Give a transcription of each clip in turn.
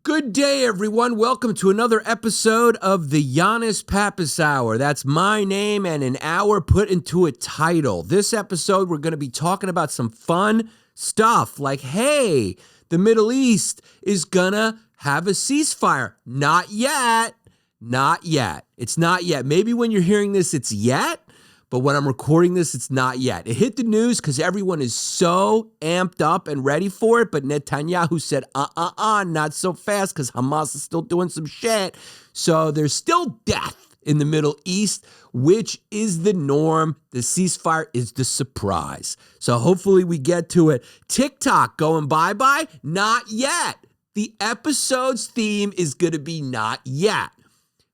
Good day, everyone. Welcome to another episode of the Yannis Pappas Hour. That's my name and an hour put into a title. This episode, we're going to be talking about some fun stuff like, hey, the Middle East is going to have a ceasefire. Not yet. Not yet. It's not yet. Maybe when you're hearing this, it's yet. But when I'm recording this, it's not yet. It hit the news because everyone is so amped up and ready for it. But Netanyahu said, not so fast because Hamas is still doing some shit. So there's still death in the Middle East, which is the norm. The ceasefire is the surprise. So hopefully we get to it. TikTok going bye-bye? Not yet. The episode's theme is going to be not yet.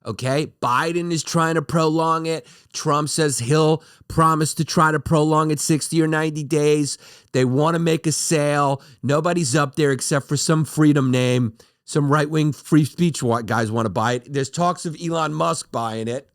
Okay, Biden is trying to prolong it. Trump says he'll promise to try to prolong it 60 or 90 days. They want to make a sale. Nobody's up there except for some freedom name. Some right-wing free speech guys want to buy it. There's talks of Elon Musk buying it.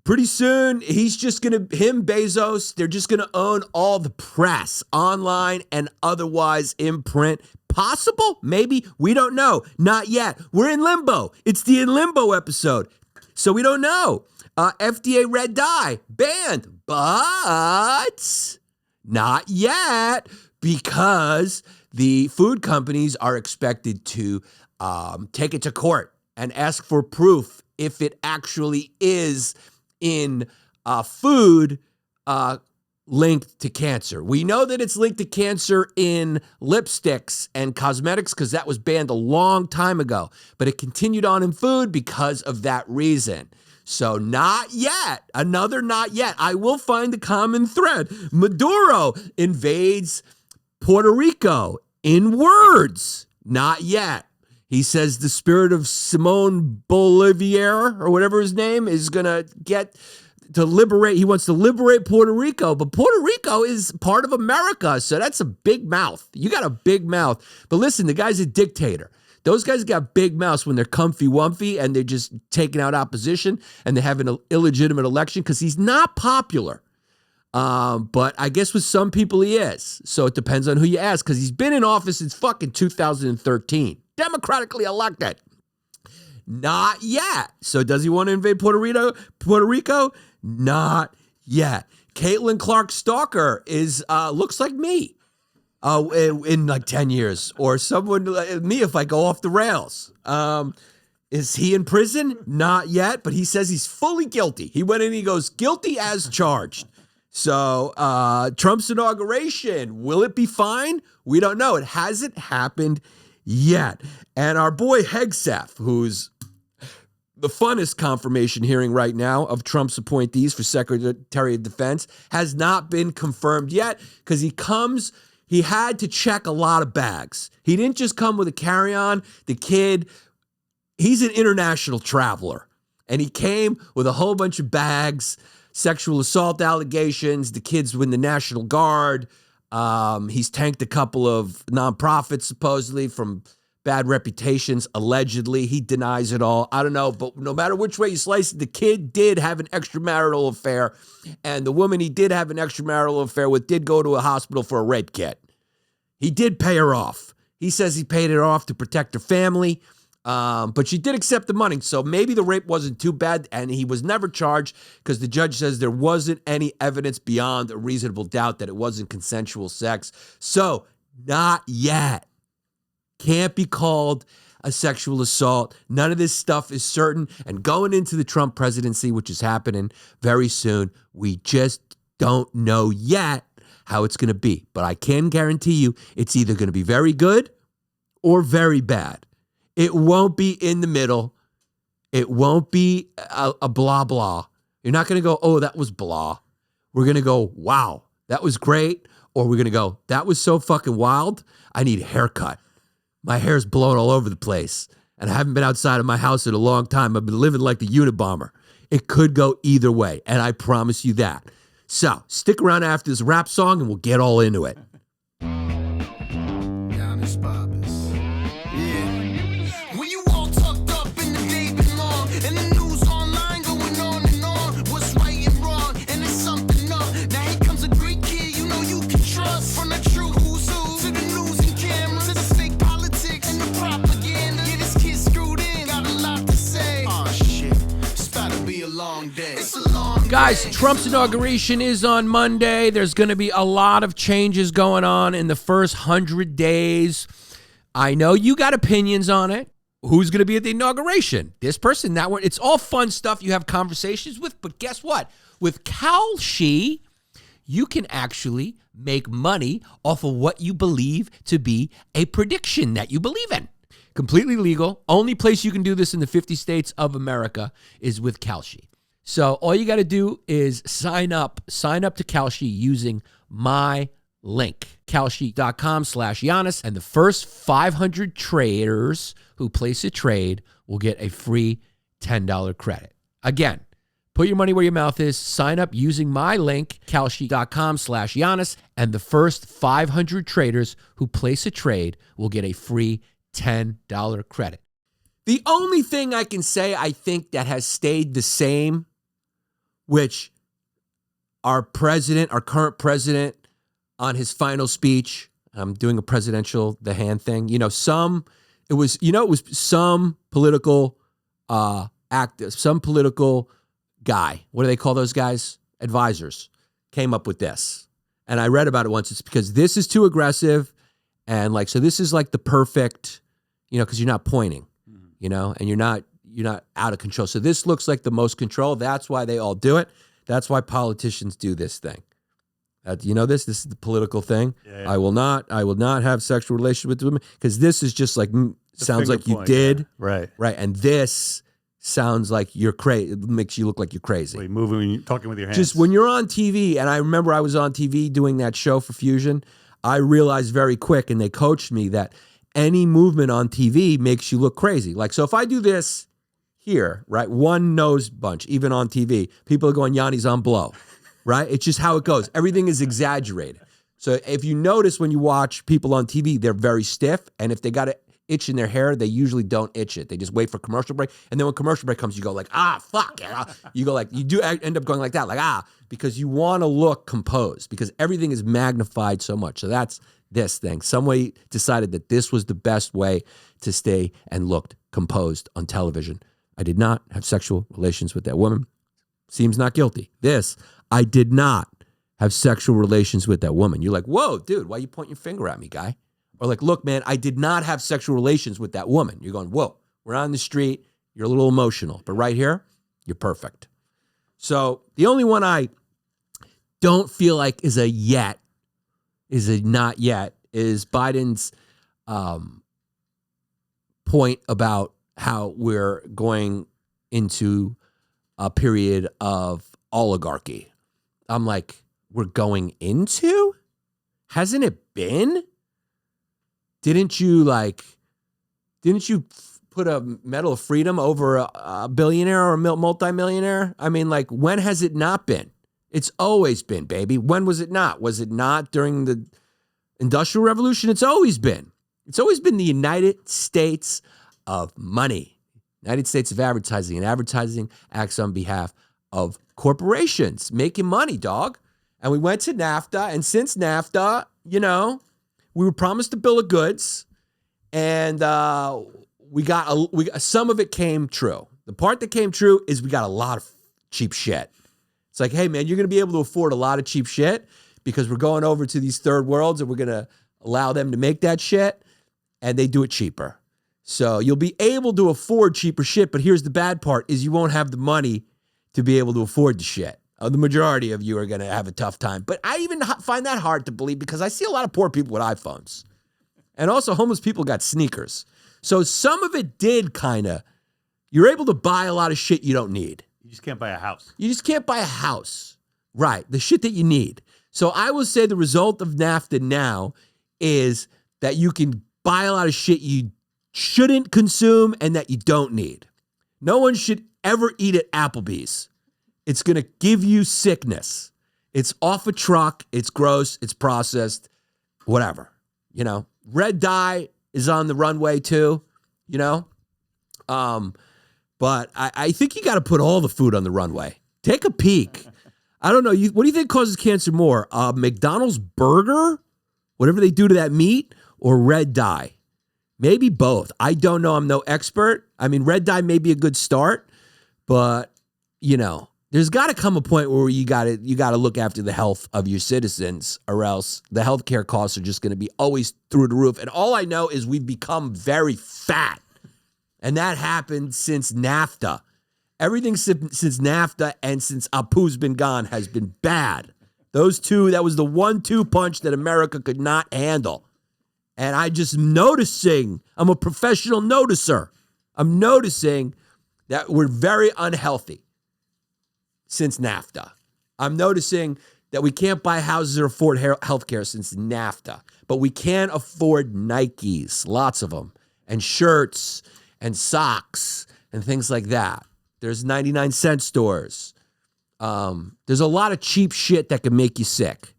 Pretty soon, he's just going to, Bezos, they're just going to own all the press, online and otherwise in print. Possible? Maybe. We don't know. Not yet. We're in limbo. It's the in limbo episode. So we don't know. FDA red dye banned, but not yet because the food companies are expected to take it to court and ask for proof if it actually is in food linked to cancer. We know that it's linked to cancer in lipsticks and cosmetics because that was banned a long time ago, but it continued on in food because of that reason. So not yet, another not yet. I will find the common thread. Maduro invades Puerto Rico in words, not yet. He says the spirit of Simon Bolivar or whatever his name is going to get to liberate. He wants to liberate Puerto Rico, but Puerto Rico is part of America. So that's a big mouth. You got a big mouth. But listen, the guy's a dictator. Those guys got big mouths when they're comfy-wumpy and they're just taking out opposition and they have an illegitimate election because he's not popular. But I guess with some people he is. So it depends on who you ask because he's been in office since fucking 2013. Democratically elected. Not yet. So does he want to invade Puerto Rico? Not yet. Caitlin Clark Stalker is looks like me in like 10 years, or someone like me if I go off the rails. Is he in prison? Not yet, but he says he's fully guilty. He went in and he goes, guilty as charged. So Trump's inauguration, will it be fine? We don't know. It hasn't happened yet. And our boy Hegseth, who's the funnest confirmation hearing right now of Trump's appointees for Secretary of Defense, has not been confirmed yet because he had to check a lot of bags. He didn't just come with a carry-on. The kid, he's an international traveler, and he came with a whole bunch of bags, sexual assault allegations. The kid's with the National Guard. He's tanked a couple of nonprofits, supposedly, from bad reputations, allegedly. He denies it all. I don't know, but no matter which way you slice it, the kid did have an extramarital affair, and the woman he did have an extramarital affair with did go to a hospital for a rape kit. He did pay her off. He says he paid her off to protect her family, but she did accept the money, so maybe the rape wasn't too bad, and he was never charged because the judge says there wasn't any evidence beyond a reasonable doubt that it wasn't consensual sex. So, not yet. Can't be called a sexual assault. None of this stuff is certain. And going into the Trump presidency, which is happening very soon, we just don't know yet how it's going to be. But I can guarantee you it's either going to be very good or very bad. It won't be in the middle. It won't be a blah, blah. You're not going to go, oh, that was blah. We're going to go, wow, that was great. Or we're going to go, that was so fucking wild. I need a haircut. My hair's blowing all over the place, and I haven't been outside of my house in a long time. I've been living like the Unabomber. It could go either way, and I promise you that. So stick around after this rap song, and we'll get all into it. Yannis Pappas. Yeah. When you all tucked up in the day been long, and the news online going on and on, what's right and wrong, and it's something up. Now here comes a great kid you know you can trust. From the true who's who to the news and cameras to the fake politics and the propaganda. Guys, Trump's inauguration is on Monday. There's going to be a lot of changes going on in the first 100 days. I know you got opinions on it. Who's going to be at the inauguration? This person, that one. It's all fun stuff you have conversations with. But guess what? With Kalshi, you can actually make money off of what you believe to be a prediction that you believe in. Completely legal. Only place you can do this in the 50 states of America is with Kalshi. So all you got to do is sign up to Kalshi using my link, kalshi.com/Yannis. And the first 500 traders who place a trade will get a free $10 credit. Again, put your money where your mouth is. Sign up using my link, kalshi.com/Yannis. And the first 500 traders who place a trade will get a free $10 credit. The only thing I can say I think that has stayed the same, which our current president, on his final speech, I'm doing a presidential, the hand thing. It was some political activist, some political guy. What do they call those guys? Advisors came up with this. And I read about it once. It's because this is too aggressive. And so this is like the perfect, because you're not pointing, and you're not out of control. So this looks like the most control. That's why they all do it. That's why politicians do this thing. This is the political thing. Yeah. I will not have sexual relations with women, because this is just like, sounds like you did. Yeah. Right. Right. And this sounds like you're crazy. It makes you look like you're crazy. Wait, moving, when you're talking with your hands. Just when you're on TV, and I remember I was on TV doing that show for Fusion, I realized very quick, and they coached me, that any movement on TV makes you look crazy. So if I do this here, right, one nose bunch, even on TV, people are going, Yannis on blow, right? It's just how it goes. Everything is exaggerated. So if you notice when you watch people on TV, they're very stiff, and if they got an itch in their hair, they usually don't itch it. They just wait for commercial break, and then when commercial break comes, you go fuck. You go you do end up going like that, because you want to look composed, because everything is magnified so much. So that's this thing. Somebody decided that this was the best way to stay and look composed on television. I did not have sexual relations with that woman. Seems not guilty. I did not have sexual relations with that woman. You're like, whoa, dude, why you pointing your finger at me, guy? Or look, man, I did not have sexual relations with that woman. You're going, whoa, we're on the street. You're a little emotional. But right here, you're perfect. So the only one I don't feel like is a not yet, is Biden's point about how we're going into a period of oligarchy. I'm like, we're going into? Hasn't it been? Didn't you put a Medal of Freedom over a billionaire or a multimillionaire? I mean, when has it not been? It's always been, baby. When was it not? Was it not during the Industrial Revolution? It's always been. It's always been the United States of money. United States of advertising. And advertising acts on behalf of corporations making money, dog. And we went to NAFTA. And since NAFTA, we were promised a bill of goods. And we got some of it came true. The part that came true is we got a lot of cheap shit. It's like, hey, man, you're going to be able to afford a lot of cheap shit because we're going over to these third worlds and we're going to allow them to make that shit, and they do it cheaper. So you'll be able to afford cheaper shit, but here's the bad part is you won't have the money to be able to afford the shit. The majority of you are going to have a tough time. But I even find that hard to believe because I see a lot of poor people with iPhones. And also homeless people got sneakers. So some of it did you're able to buy a lot of shit you don't need. You just can't buy a house. You just can't buy a house. Right. The shit that you need. So I will say the result of NAFTA now is that you can buy a lot of shit you shouldn't consume and that you don't need. No one should ever eat at Applebee's. It's going to give you sickness. It's off a truck. It's gross. It's processed. Whatever. Red dye is on the runway too, But I think you got to put all the food on the runway. Take a peek. I don't know. What do you think causes cancer more? McDonald's burger, whatever they do to that meat, or red dye? Maybe both. I don't know. I'm no expert. I mean, red dye may be a good start, but, there's got to come a point where you got to look after the health of your citizens, or else the healthcare costs are just going to be always through the roof. And all I know is we've become very fat, and that happened since NAFTA. Everything since NAFTA and since Apu's been gone has been bad. Those two, that was the 1-2 punch that America could not handle. And I just noticing, I'm a professional noticer. I'm noticing that we're very unhealthy since NAFTA. I'm noticing that we can't buy houses or afford health care since NAFTA, but we can afford Nikes, lots of them, and shirts and socks and things like that. There's 99-cent stores. There's a lot of cheap shit that can make you sick.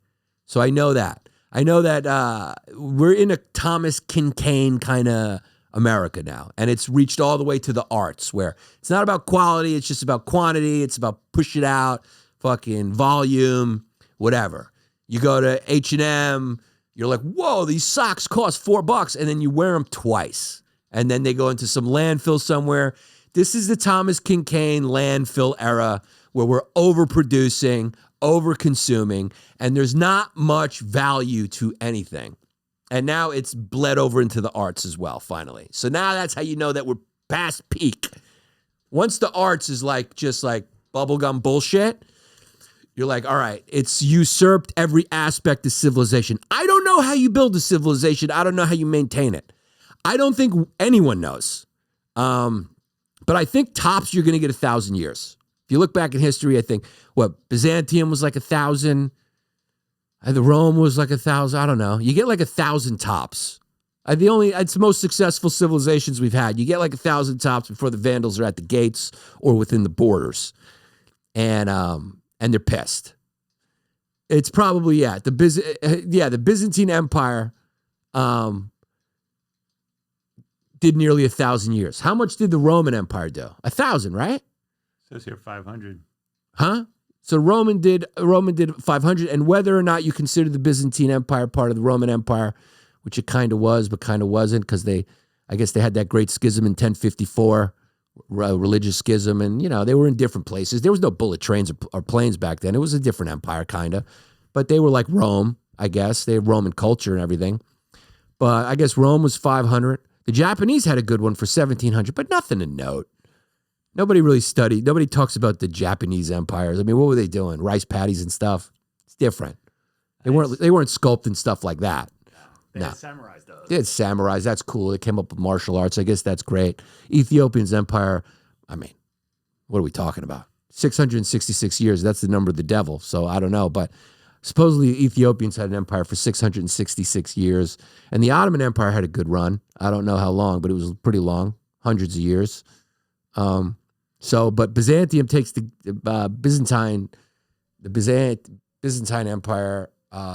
So I know that. I know that we're in a Thomas Kincaid kind of America now, and it's reached all the way to the arts, where it's not about quality, it's just about quantity, it's about push it out, fucking volume, whatever. You go to H&M, you're like, whoa, these socks cost $4, and then you wear them twice, and then they go into some landfill somewhere. This is the Thomas Kincaid landfill era, where we're overproducing, over-consuming, and there's not much value to anything. And now it's bled over into the arts as well, finally. So now that's how you know that we're past peak. Once the arts is like just like bubblegum bullshit, you're like, all right, it's usurped every aspect of civilization. I don't know how you build a civilization. I don't know how you maintain it. I don't think anyone knows. But I think tops you're going to get 1,000 years. If you look back in history, I think, Byzantium was like 1,000. The Rome was like 1,000. I don't know. You get like 1,000 tops. It's the most successful civilizations we've had. You get like 1,000 tops before the Vandals are at the gates or within the borders, and they're pissed. It's probably the Byzantine Empire did nearly 1,000 years. How much did the Roman Empire do? 1,000, right? It says here 500. Huh? So Roman did 500, and whether or not you consider the Byzantine Empire part of the Roman Empire, which it kind of was, but kind of wasn't, because I guess they had that great schism in 1054, religious schism, and they were in different places. There was no bullet trains or planes back then. It was a different empire, kind of, but they were like Rome, I guess. They had Roman culture and everything, but I guess Rome was 500. The Japanese had a good one for 1,700, but nothing to note. Nobody really studied. Nobody talks about the Japanese empires. I mean, what were they doing? Rice paddies and stuff. It's different. They weren't sculpting stuff like that. They had samurais, though. They had samurais. That's cool. They came up with martial arts. I guess that's great. Ethiopian's empire. I mean, what are we talking about? 666 years. That's the number of the devil. So I don't know, but supposedly Ethiopians had an empire for 666 years, and the Ottoman Empire had a good run. I don't know how long, but it was pretty long, hundreds of years. But Byzantium takes the Byzantine Empire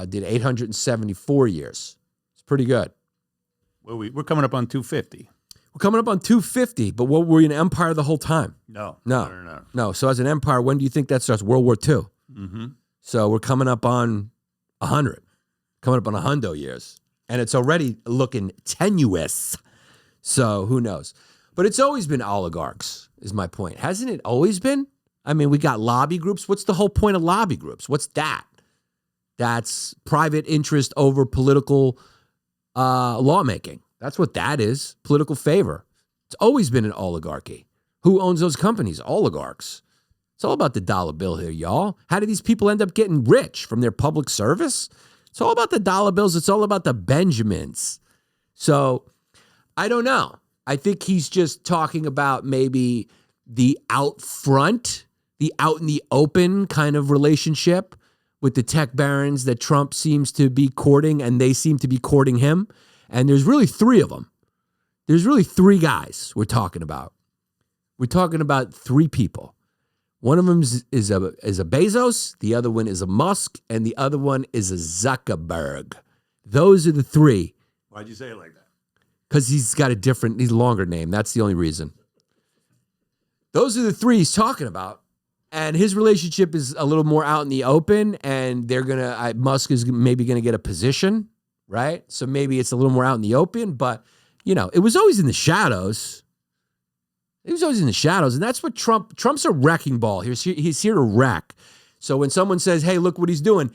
did 874 years. It's pretty good. Well, we're coming up on 250. We're coming up on 250, but what, were we an empire the whole time? No. So as an empire, when do you think that starts? World War II. Mm-hmm. So we're coming up on 100, coming up on 100 years, and it's already looking tenuous. So who knows? But it's always been oligarchs, is my point. Hasn't it always been? I mean, we got lobby groups. What's the whole point of lobby groups? What's that? That's private interest over political lawmaking. That's what that is, political favor. It's always been an oligarchy. Who owns those companies? Oligarchs. It's all about the dollar bill here, y'all. How do these people end up getting rich from their public service? It's all about the dollar bills. It's all about the Benjamins. So I don't know. I think he's just talking about maybe the out front, the out in the open kind of relationship with the tech barons that Trump seems to be courting, and they seem to be courting him. And there's really three of them. There's really three guys we're talking about. We're talking about three people. One of them is a Bezos, the other one is a Musk, and the other one is a Zuckerberg. Those are the three. Why'd you say it like that? Because he's got he's a longer name. That's the only reason. Those are the three he's talking about. And his relationship is a little more out in the open, and Musk is maybe going to get a position, right? So maybe it's a little more out in the open, but, it was always in the shadows. He was always in the shadows, and that's what Trump's a wrecking ball. He's here to wreck. So when someone says, hey, look what he's doing,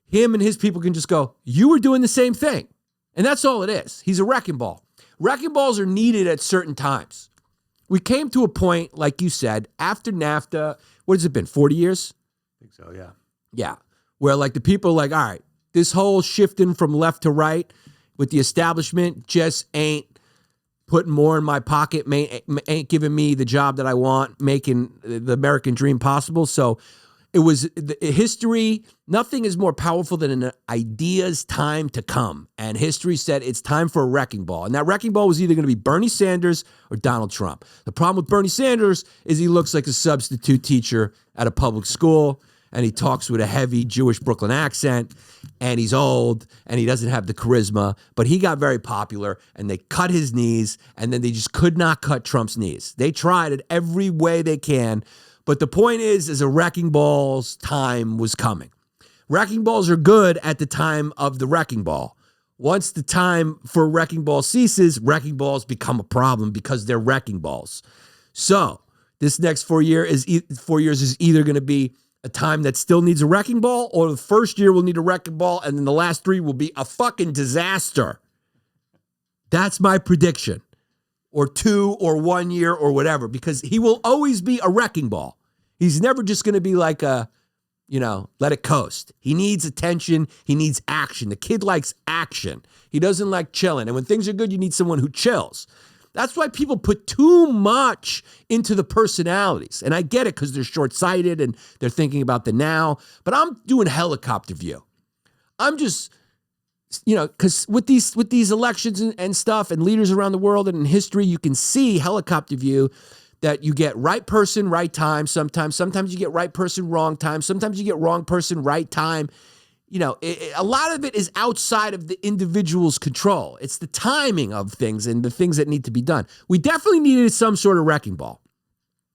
him and his people can just go, you were doing the same thing. And that's all it is. He's a wrecking ball. Wrecking balls are needed at certain times. We came to a point, like you said, after NAFTA, what has it been, 40 years? I think so, yeah. Yeah. Where like the people are like, all right, this whole shifting from left to right with the establishment just ain't putting more in my pocket, ain't giving me the job that I want, making the American dream possible. So it was history. Nothing is more powerful than an idea's time to come. And history said it's time for a wrecking ball. And that wrecking ball was either going to be Bernie Sanders or Donald Trump. The problem with Bernie Sanders is he looks like a substitute teacher at a public school, and he talks with a heavy Jewish Brooklyn accent, and he's old, and he doesn't have the charisma, but he got very popular, and they cut his knees, and then they just could not cut Trump's knees. They tried it every way they can, but the point is a wrecking ball's time was coming. Wrecking balls are good at the time of the wrecking ball. Once the time for a wrecking ball ceases, wrecking balls become a problem because they're wrecking balls. So this next 4 years is either going to be a time that still needs a wrecking ball, or the first year will need a wrecking ball, and then the last 3 will be a fucking disaster. That's my prediction. Or 2 or 1 year or whatever, because he will always be a wrecking ball. He's never just going to be like let it coast. He needs attention. He needs action. The kid likes action. He doesn't like chilling. And when things are good, you need someone who chills. That's why people put too much into the personalities. And I get it because they're short-sighted and they're thinking about the now. But I'm doing helicopter view. I'm just, because with these elections and stuff and leaders around the world and in history, you can see helicopter view that you get right person, right time sometimes. Sometimes you get right person, wrong time. Sometimes you get wrong person, right time. A lot of it is outside of the individual's control. It's the timing of things and the things that need to be done. We definitely needed some sort of wrecking ball.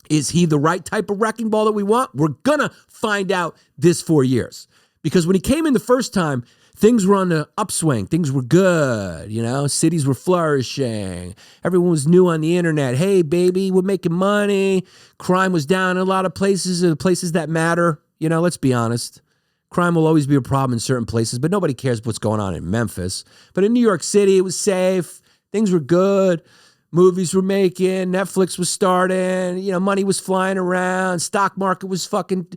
Is he the right type of wrecking ball that we want? We're going to find out this 4 years. Because when he came in the first time, things were on the upswing. Things were good. Cities were flourishing. Everyone was new on the internet. Hey, baby, we're making money. Crime was down in a lot of places, the places that matter. Let's be honest. Crime will always be a problem in certain places, but nobody cares what's going on in Memphis. But in New York City, it was safe. Things were good. Movies were making. Netflix was starting. Money was flying around. Stock market was fucking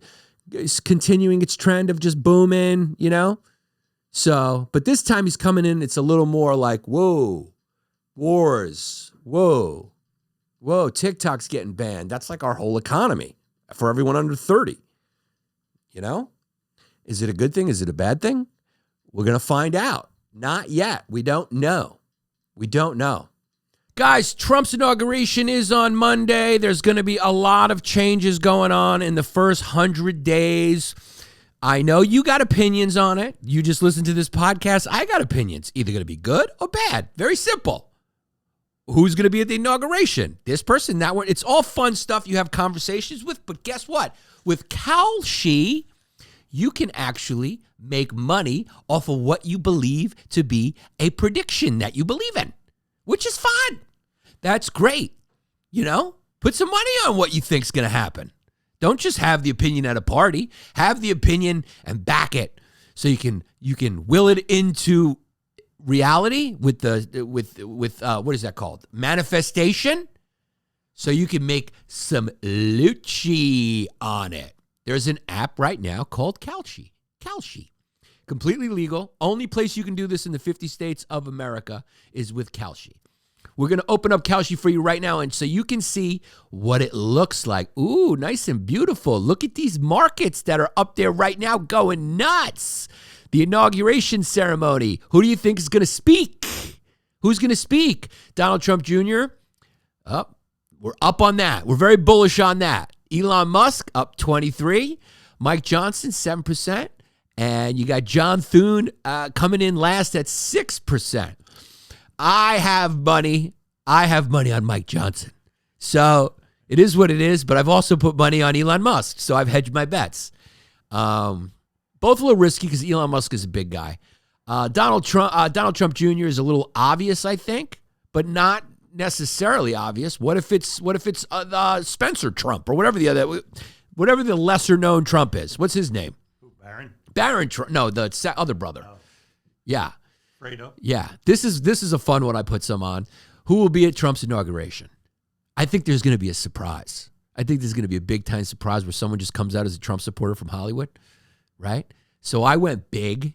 continuing its trend of just booming, So, but this time he's coming in, it's a little more like, whoa, wars, whoa, TikTok's getting banned. That's like our whole economy for everyone under 30, Is it a good thing? Is it a bad thing? We're going to find out. Not yet. We don't know. Guys, Trump's inauguration is on Monday. There's going to be a lot of changes going on in the first 100 days. I know you got opinions on it. You just listen to this podcast. I got opinions. Either going to be good or bad. Very simple. Who's going to be at the inauguration? This person, that one. It's all fun stuff you have conversations with. But guess what? With Kalshi, you can actually make money off of what you believe to be a prediction that you believe in, which is fun. That's great. Put some money on what you think's going to happen. Don't just have the opinion at a party. Have the opinion and back it so you can will it into reality with what is that called? Manifestation. So you can make some Lucci on it. There's an app right now called Kalshi. Completely legal. Only place you can do this in the 50 states of America is with Kalshi. We're going to open up Kalshi for you right now, and so you can see what it looks like. Ooh, nice and beautiful. Look at these markets that are up there right now going nuts. The inauguration ceremony. Who do you think is going to speak? Who's going to speak? Donald Trump Jr.? We're up on that. We're very bullish on that. Elon Musk, up 23. Mike Johnson, 7%. And you got John Thune coming in last at 6%. I have money on Mike Johnson. So it is what it is, but I've also put money on Elon Musk. So I've hedged my bets. Both a little risky because Elon Musk is a big guy. Donald Trump Jr. is a little obvious, I think, but not necessarily obvious. What if it's Spencer Trump or whatever the lesser known Trump is? What's his name? Barron Trump. No, the other brother. Oh. Yeah. Fredo. Yeah. This is a fun one. I put some on. Who will be at Trump's inauguration? I think there's going to be a surprise. I think there's going to be a big time surprise where someone just comes out as a Trump supporter from Hollywood, right? So I went big,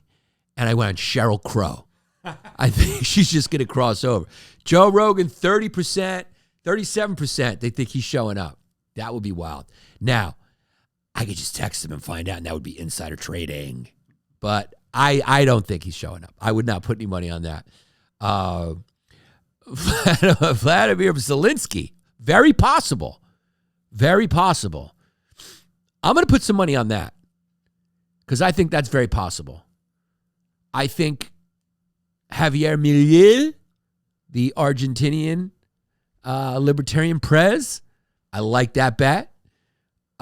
and I went on Sheryl Crow. I think she's just going to cross over. Joe Rogan, 30%, 37%. They think he's showing up. That would be wild. Now, I could just text him and find out, and that would be insider trading. But I don't think he's showing up. I would not put any money on that. Vladimir Zelensky, very possible. Very possible. I'm going to put some money on that because I think that's very possible. I think Javier Milei, the Argentinian libertarian prez, I like that bet.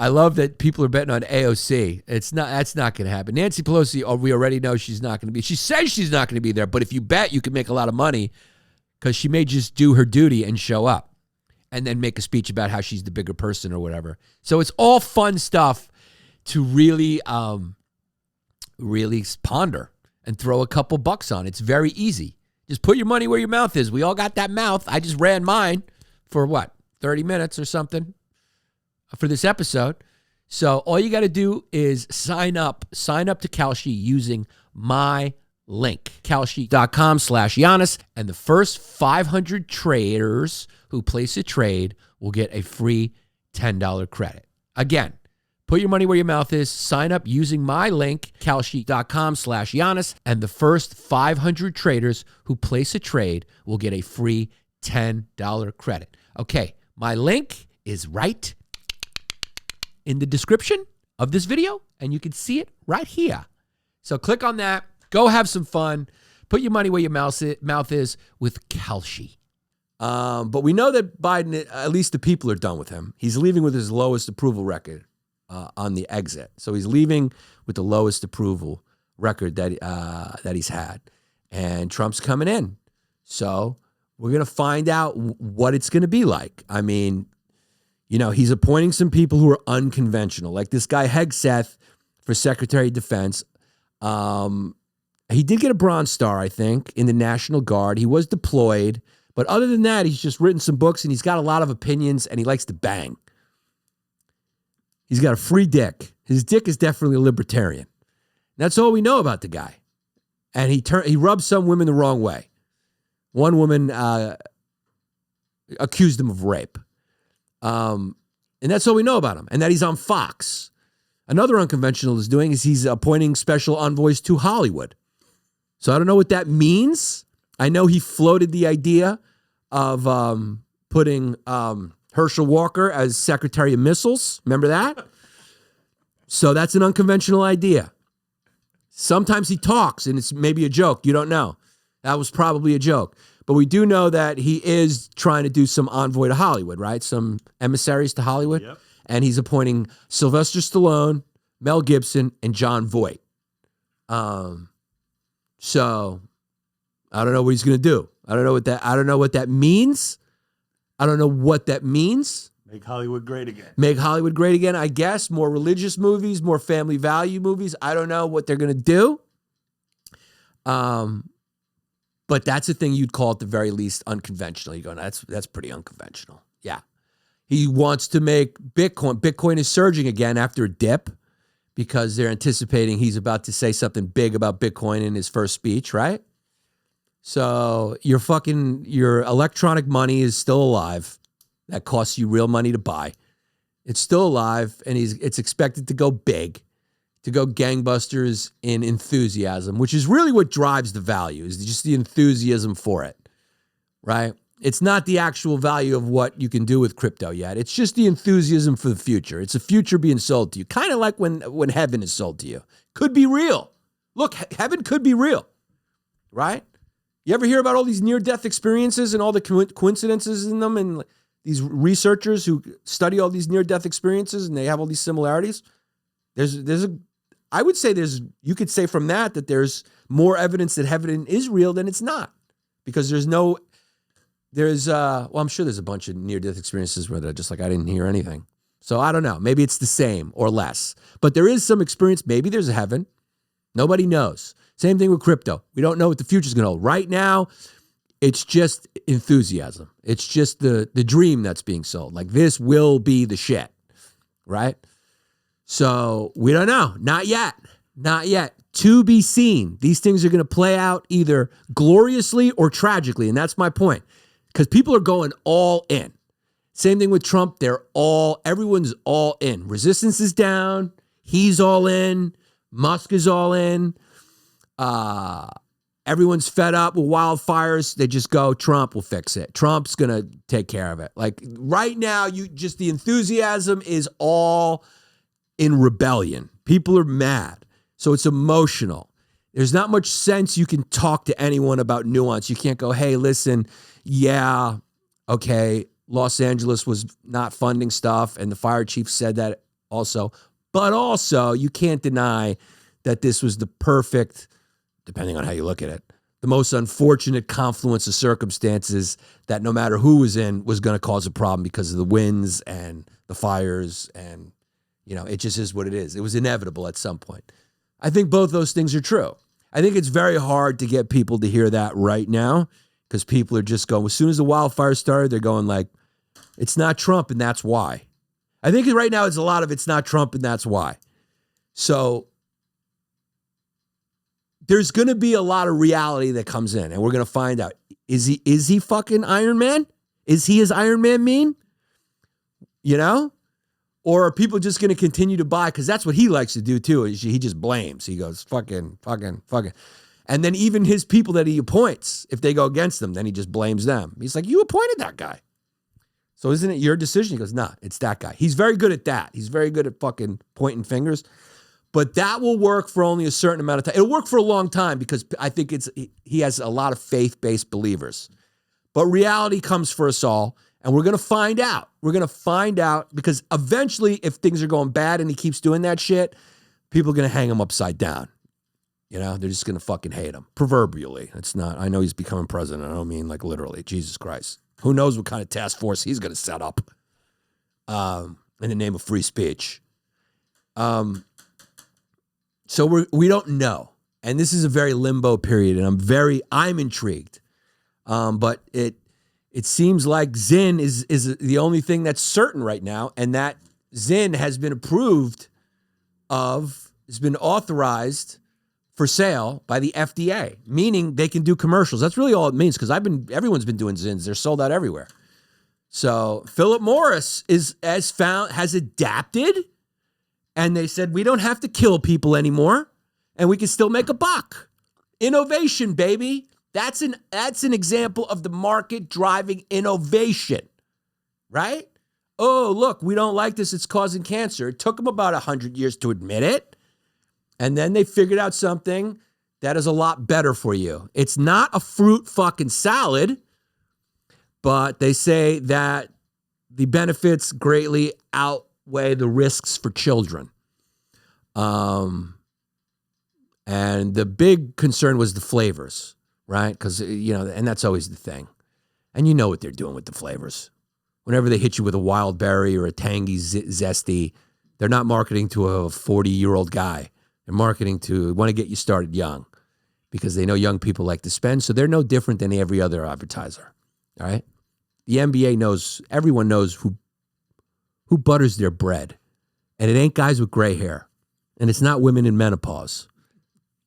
I love that people are betting on AOC. That's not going to happen. Nancy Pelosi, we already know she's not going to be. She says she's not going to be there, but if you bet, you can make a lot of money because she may just do her duty and show up and then make a speech about how she's the bigger person or whatever. So it's all fun stuff to really, really ponder and throw a couple bucks on. It's very easy. Just put your money where your mouth is. We all got that mouth. I just ran mine for 30 minutes or something for this episode. So all you got to do is sign up to Kalshi using my link, kalshi.com/Yannis. And the first 500 traders who place a trade will get a free $10 credit. Again, put your money where your mouth is. Sign up using my link, kalshi.com/Yannis. And the first 500 traders who place a trade will get a free $10 credit. Okay, my link is right in the description of this video, and you can see it right here. So click on that. Go have some fun. Put your money where your mouth is with Kalshi. But we know that Biden, at least the people are done with him. He's leaving with his lowest approval record on the exit. So he's leaving with the lowest approval record that he's had. And Trump's coming in. So we're going to find out what it's going to be like. I mean, he's appointing some people who are unconventional, like this guy Hegseth for Secretary of Defense. He did get a Bronze Star, I think, in the National Guard. He was deployed. But other than that, he's just written some books, and he's got a lot of opinions, and he likes to bang. He's got a free dick. His dick is definitely a libertarian. That's all we know about the guy. And he rubbed some women the wrong way. One woman accused him of rape. And that's all we know about him. And that he's on Fox. Another unconventional is doing is he's appointing special envoys to Hollywood. So I don't know what that means. I know he floated the idea of putting Herschel Walker as Secretary of Missiles. Remember that? So that's an unconventional idea. Sometimes he talks and it's maybe a joke. You don't know. That was probably a joke. But we do know that he is trying to do some envoy to Hollywood, right? Some emissaries to Hollywood. Yep. And he's appointing Sylvester Stallone, Mel Gibson, and John Voight. So I don't know what he's going to do. I don't know what that means. I don't know what that means. Make Hollywood great again. Make Hollywood great again, I guess. More religious movies, more family value movies. I don't know what they're going to do. But that's a thing you'd call at the very least unconventional. You go, that's pretty unconventional. Yeah. He wants to make Bitcoin. Bitcoin is surging again after a dip because they're anticipating he's about to say something big about Bitcoin in his first speech, right? So your electronic money is still alive. That costs you real money to buy. It's still alive, and it's expected to go big, to go gangbusters in enthusiasm, which is really what drives the value, is just the enthusiasm for it, right? It's not the actual value of what you can do with crypto yet. It's just the enthusiasm for the future. It's a future being sold to you, kind of like when heaven is sold to you. Could be real. Look, heaven could be real, right? You ever hear about all these near-death experiences and all the coincidences in them, and these researchers who study all these near-death experiences and they have all these similarities? I would say you could say from that there's more evidence that heaven is real than it's not, because there's no well, I'm sure there's a bunch of near-death experiences where they're just like, I didn't hear anything. So I don't know. Maybe it's the same or less. But there is some experience. Maybe there's a heaven. Nobody knows. Same thing with crypto. We don't know what the future's going to hold. Right now, it's just enthusiasm. It's just the dream that's being sold. Like, this will be the shit, right? So we don't know. Not yet. Not yet. To be seen. These things are going to play out either gloriously or tragically, and that's my point. Because people are going all in. Same thing with Trump. Everyone's all in. Resistance is down. He's all in. Musk is all in. Everyone's fed up with wildfires. They just go, Trump will fix it. Trump's going to take care of it. Like right now, the enthusiasm is all in rebellion. People are mad. So it's emotional. There's not much sense you can talk to anyone about nuance. You can't go, hey, listen, yeah, okay, Los Angeles was not funding stuff, and the fire chief said that also. But also, you can't deny that this was the perfect, depending on how you look at it, the most unfortunate confluence of circumstances that no matter who was in was going to cause a problem because of the winds and the fires, and, it just is what it is. It was inevitable at some point. I think both those things are true. I think it's very hard to get people to hear that right now because people are just going, as soon as the wildfire started, they're going like, it's not Trump and that's why. I think right now it's a lot of it's not Trump and that's why. So there's going to be a lot of reality that comes in and we're going to find out. Is he fucking Iron Man? Is he as Iron Man mean? Or are people just going to continue to buy? Because that's what he likes to do too. He just blames. He goes, fucking. And then even his people that he appoints, if they go against him, then he just blames them. He's like, you appointed that guy. So isn't it your decision? He goes, nah, it's that guy. He's very good at that. He's very good at fucking pointing fingers. But that will work for only a certain amount of time. It'll work for a long time because I think he has a lot of faith-based believers. But reality comes for us all. And we're going to find out. We're going to find out because eventually if things are going bad and he keeps doing that shit, people are going to hang him upside down. They're just going to fucking hate him. Proverbially. It's not, I know he's becoming president. I don't mean like literally. Jesus Christ. Who knows what kind of task force he's going to set up in the name of free speech. So we don't know. And this is a very limbo period. And I'm intrigued. But it seems like Zyn is the only thing that's certain right now, and that Zyn has been has been authorized for sale by the FDA, meaning they can do commercials. That's really all it means, because everyone's been doing Zyns. They're sold out everywhere. So Philip Morris has adapted, and they said we don't have to kill people anymore, and we can still make a buck. Innovation, baby. That's an example of the market driving innovation, right? Oh, look, we don't like this. It's causing cancer. It took them about 100 years to admit it. And then they figured out something that is a lot better for you. It's not a fruit fucking salad, but they say that the benefits greatly outweigh the risks for children. And the big concern was the flavors. Right? Because, and that's always the thing. And you know what they're doing with the flavors. Whenever they hit you with a wild berry or a tangy zesty, they're not marketing to a 40-year-old guy. They're marketing to want to get you started young because they know young people like to spend. So they're no different than every other advertiser. All right? The NBA knows, everyone knows who butters their bread. And it ain't guys with gray hair. And it's not women in menopause.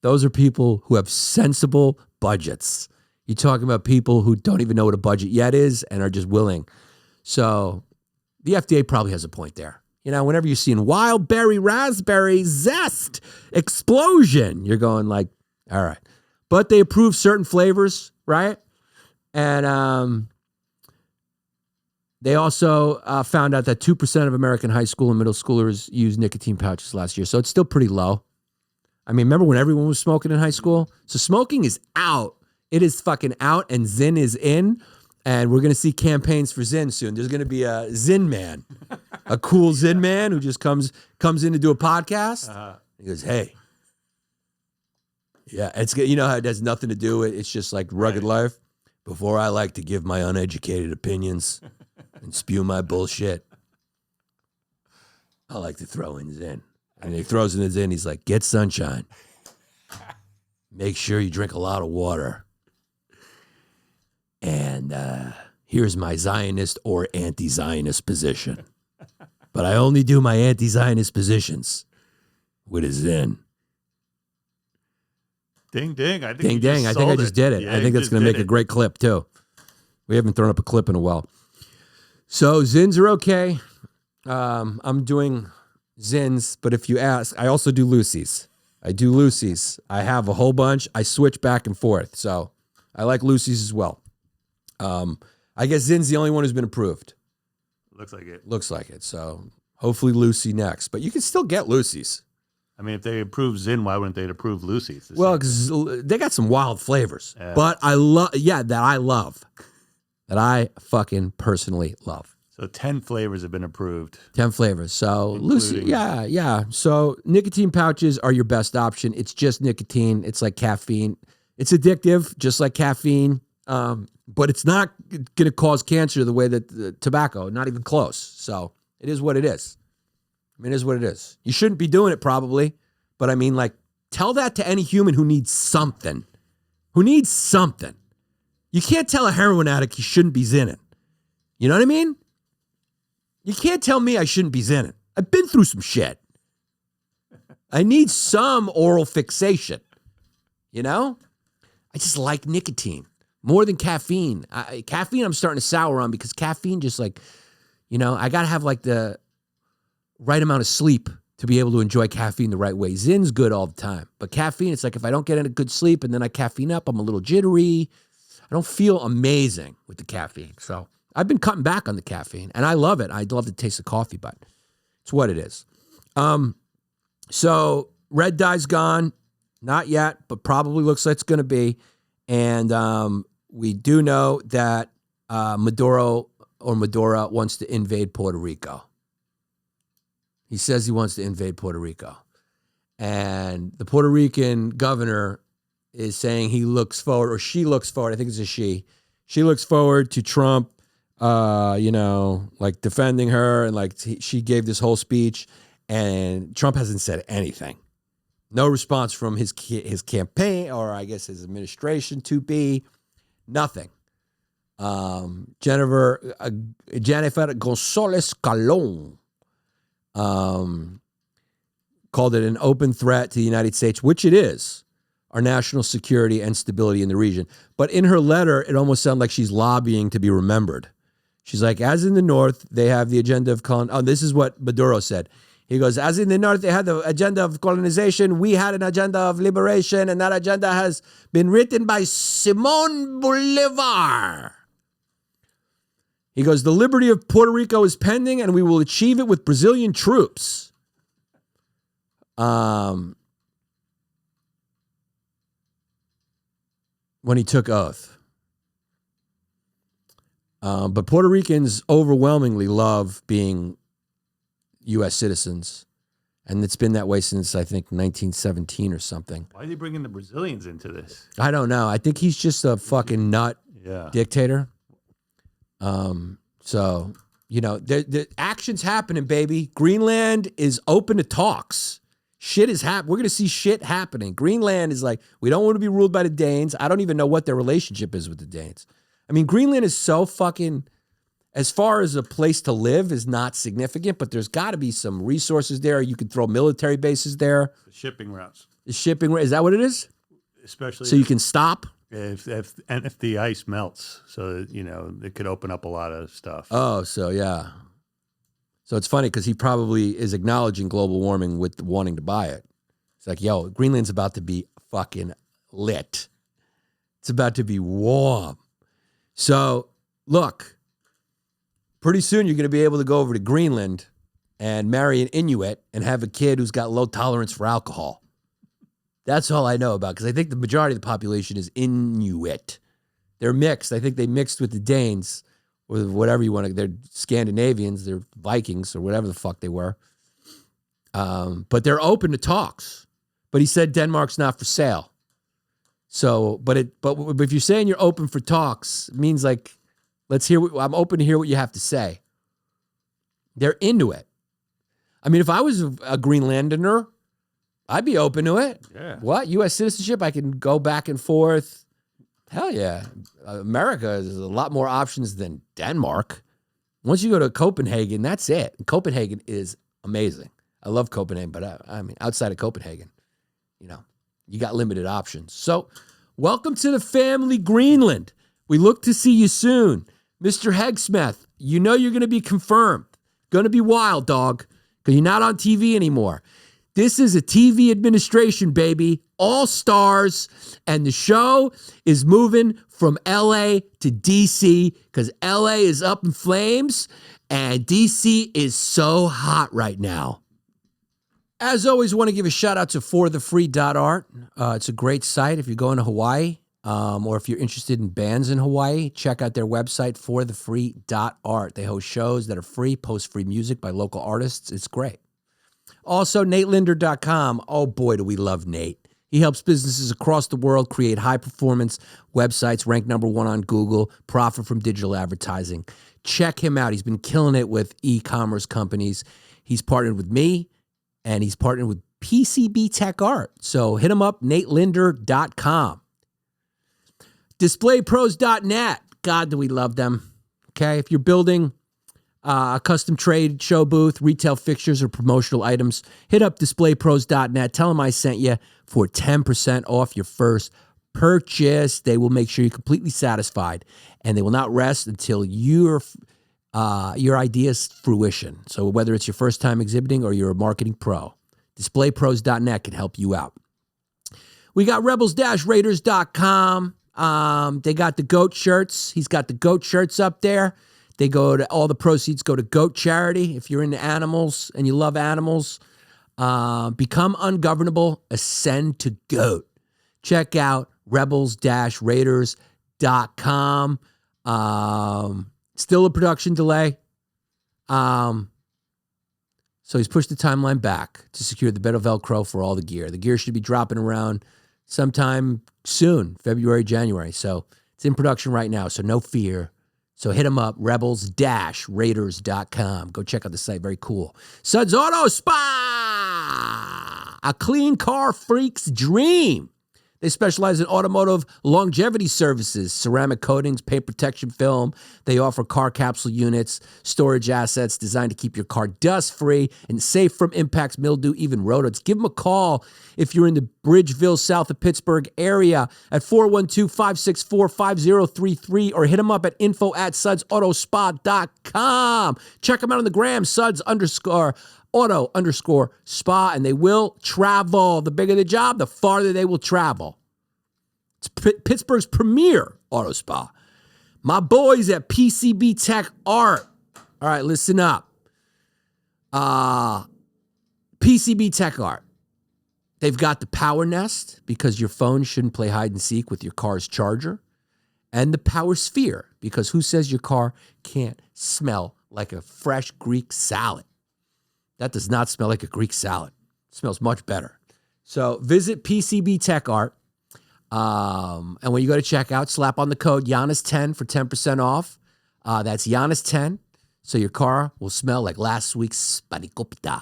Those are people who have sensible budgets. You're talking about people who don't even know what a budget yet is and are just willing. So the FDA probably has a point there. Whenever you're seeing wild berry, raspberry, zest, explosion, you're going like, all right. But they approve certain flavors, right? And they also found out that 2% of American high school and middle schoolers used nicotine pouches last year. So it's still pretty low. I mean, remember when everyone was smoking in high school? So smoking is out. It is fucking out, and Zyn is in. And we're going to see campaigns for Zyn soon. There's going to be a Zyn man, a cool Zyn man who just comes in to do a podcast. He goes, hey. Yeah, it's how it has nothing to do with it. It's just like rugged life. before I like to give my uneducated opinions and spew my bullshit, I like to throw in Zin. And he throws in the Zin. He's like, get sunshine. Make sure you drink a lot of water. And here's my Zionist or anti-Zionist position. But I only do my anti-Zionist positions with a Zin. Ding, ding. I think Ding, ding. I think I just did it. Yeah, I think that's going to make a great clip, too. We haven't thrown up a clip in a while. So Zins are okay. I'm doing Zins, but if you ask, I also do Lucy's. I do Lucy's. I have a whole bunch. I switch back and forth. So I like Lucy's as well. I guess Zin's the only one who's been approved. Looks like it. Looks like it. So hopefully Lucy next. But you can still get Lucy's. I mean, if they approve Zin, why wouldn't they approve Lucy's? Well, because they got some wild flavors. Yeah. But I love, that I love. That I fucking personally love. So 10 flavors have been approved. 10 flavors. So Lucy, Including- yeah. So nicotine pouches are your best option. It's just nicotine. It's like caffeine. It's addictive, just like caffeine. But it's not going to cause cancer the way that the tobacco, not even close. So it is what it is. I mean, it is what it is. You shouldn't be doing it probably. But I mean, like, tell that to any human who needs something. You can't tell a heroin addict he shouldn't be zinning. You know what I mean? You can't tell me I shouldn't be zinning. I've been through some shit. I need some oral fixation. You know? I just like nicotine more than caffeine. Caffeine I'm starting to sour on because caffeine just like, I got to have like the right amount of sleep to be able to enjoy caffeine the right way. Zin's good all the time. But caffeine, it's like if I don't get in a good sleep and then I caffeine up, I'm a little jittery. I don't feel amazing with the caffeine. So I've been cutting back on the caffeine, and I love it. I love the taste of coffee, but it's what it is. So red dye's gone. Not yet, but probably looks like it's going to be. And we do know that Maduro wants to invade Puerto Rico. He says he wants to invade Puerto Rico. And the Puerto Rican governor is saying he looks forward, or she looks forward, I think it's a she. She looks forward to Trump, like defending her. And like she gave this whole speech and Trump hasn't said anything. No response from his campaign, or I guess his administration to be nothing. Jennifer Gonzalez Calon called it an open threat to the United States, which it is, our national security and stability in the region. But in her letter, it almost sounded like she's lobbying to be remembered. She's like, as in the North, they have the agenda of this is what Maduro said. He goes, as in the North, they had the agenda of colonization. We had an agenda of liberation, and that agenda has been written by Simón Bolivar. He goes, the liberty of Puerto Rico is pending, and we will achieve it with Brazilian troops. When he took oath. But Puerto Ricans overwhelmingly love being U.S. citizens. And it's been that way since, I think, 1917 or something. Why is he bringing the Brazilians into this? I don't know. I think he's just a fucking nut dictator. So, the action's happening, baby. Greenland is open to talks. Shit is happening. We're going to see shit happening. Greenland is like, we don't want to be ruled by the Danes. I don't even know what their relationship is with the Danes. I mean, Greenland is so fucking, as far as a place to live, is not significant, but there's got to be some resources there. You could throw military bases there. The shipping routes. The shipping, is that what it is? Especially so you can stop? If the ice melts, so it could open up a lot of stuff. Oh, so yeah. So it's funny because he probably is acknowledging global warming with wanting to buy it. It's like, yo, Greenland's about to be fucking lit. It's about to be warm. So look, pretty soon you're going to be able to go over to Greenland and marry an Inuit and have a kid who's got low tolerance for alcohol. That's all I know about, because I think the majority of the population is Inuit. They're mixed. I think they mixed with the Danes or whatever you want to. They're Scandinavians. They're Vikings or whatever the fuck they were. But they're open to talks. But he said Denmark's not for sale. So, but if you're saying you're open for talks, it means like, I'm open to hear what you have to say. They're into it. I mean, if I was a Greenlander, I'd be open to it. Yeah. What? U.S. citizenship? I can go back and forth. Hell yeah. America has a lot more options than Denmark. Once you go to Copenhagen, that's it. And Copenhagen is amazing. I love Copenhagen, but I mean, outside of Copenhagen, you got limited options. So welcome to the family, Greenland. We look to see you soon. Mr. Hegsmith, you're going to be confirmed. Going to be wild, dog, because you're not on TV anymore. This is a TV administration, baby. All stars. And the show is moving from LA to DC because LA is up in flames and DC is so hot right now. As always, want to give a shout out to forthefree.art. It's a great site if you're going to Hawaii or if you're interested in bands in Hawaii. Check out their website, forthefree.art. They host shows that are free, post free music by local artists. It's great. Also, natelinder.com. Oh boy, do we love Nate. He helps businesses across the world create high-performance websites, ranked #1 on Google, profit from digital advertising. Check him out. He's been killing it with e-commerce companies. He's partnered with me, and he's partnered with PCB Tech Art. So hit him up, natelinder.com. DisplayPros.net. God, do we love them. Okay, if you're building a custom trade show booth, retail fixtures, or promotional items, hit up DisplayPros.net. Tell them I sent you for 10% off your first purchase. They will make sure you're completely satisfied, and they will not rest until your idea's fruition. So whether it's your first time exhibiting or you're a marketing pro, DisplayPros.net can help you out. We got Rebels-Raiders.com. They got the GOAT shirts. He's got the GOAT shirts up there. All the proceeds go to GOAT charity. If you're into animals and you love animals, become ungovernable, ascend to GOAT. Check out rebels-raiders.com. Still a production delay. So he's pushed the timeline back to secure the bit of Velcro for all the gear. The gear should be dropping around sometime soon, February, January. So it's in production right now, so no fear. So hit them up, rebels-raiders.com. Go check out the site. Very cool. Suds Auto Spa, a clean car freak's dream. They specialize in automotive longevity services, ceramic coatings, paint protection film. They offer car capsule units, storage assets designed to keep your car dust-free and safe from impacts, mildew, even rodents. Give them a call if you're in the Bridgeville, south of Pittsburgh area at 412-564-5033 or hit them up at info@sudsautospa.com. Check them out on the gram, suds_auto_spa, and they will travel. The bigger the job, the farther they will travel. It's Pittsburgh's premier auto spa. My boys at PCB Tech Art. All right, listen up. PCB Tech Art. They've got the Power Nest because your phone shouldn't play hide and seek with your car's charger. And the Power Sphere because who says your car can't smell like a fresh Greek salad? That does not smell like a Greek salad. It smells much better. So visit PCB Tech Art. And when you go to checkout, slap on the code Yannis10 for 10% off. That's Yannis10. So your car will smell like last week's Spanicopita,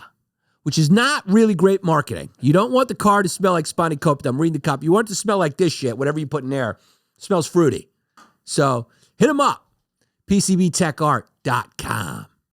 which is not really great marketing. You don't want the car to smell like Spanicopita. I'm reading the copy. You want it to smell like this shit, whatever you put in there. It smells fruity. So hit them up, PCBTechArt.com.